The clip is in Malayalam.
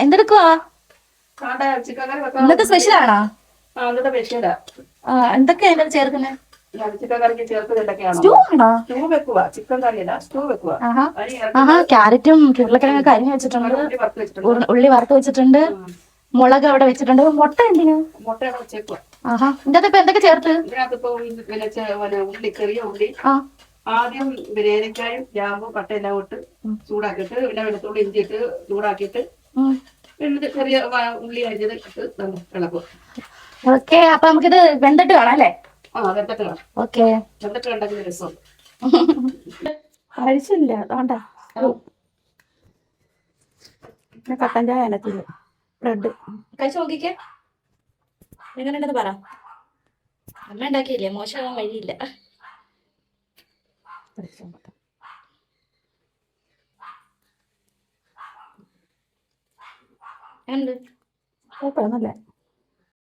എന്തെടുക്കുവാ? ഇന്നത്തെ സ്പെഷ്യലാണോ? എന്തൊക്കെയാ അതിനകത്ത് ചേർക്കുന്നത്? ക്യാരറ്റും ഉരുളക്കിഴങ്ങൊക്കെ അരിഞ്ഞ് വെച്ചിട്ടുണ്ട്, ഉള്ളി വറുത്ത് വെച്ചിട്ടുണ്ട്, മുളക് അവിടെ വെച്ചിട്ടുണ്ട്. മുട്ട എന്തിനാ? ഇതിനകത്ത് ഇപ്പൊ എന്തൊക്കെ ചേർത്ത്? ആദ്യം ഏലക്കായും ഗ്രാമ്പും പട്ടയെല്ലാം ഇട്ട് ചൂടാക്കിയിട്ട് പിന്നെ വെളുത്തുള്ളി ഇഞ്ചിട്ട് ചൂടാക്കിയിട്ട് എന്നിട്ട് ചെറിയ ഉള്ളി അരിഞ്ഞത് ഇട്ട് ഇളക്കുക. ഓക്കെ, അപ്പൊ നമുക്കിത് വെന്തിട്ട് കാണാം അല്ലേ? വെന്തിട്ട് കാണാം. ഓക്കെ, വെന്തിട്ട് കണ്ടെങ്കിൽ രസമുണ്ട്. കഴിച്ചില്ല അതുകൊണ്ടാ കട്ടൻ ചായ അനത്തില്ല. ബ്രെഡ് കഴിച്ചു നോക്കിക്കേ, എങ്ങനെയുണ്ടെന്ന് പറ. അമ്മ ഉണ്ടാക്കിയില്ലേ, മോശമാകാൻ വഴിയില്ല. കുഴപ്പമൊന്നുമില്ല.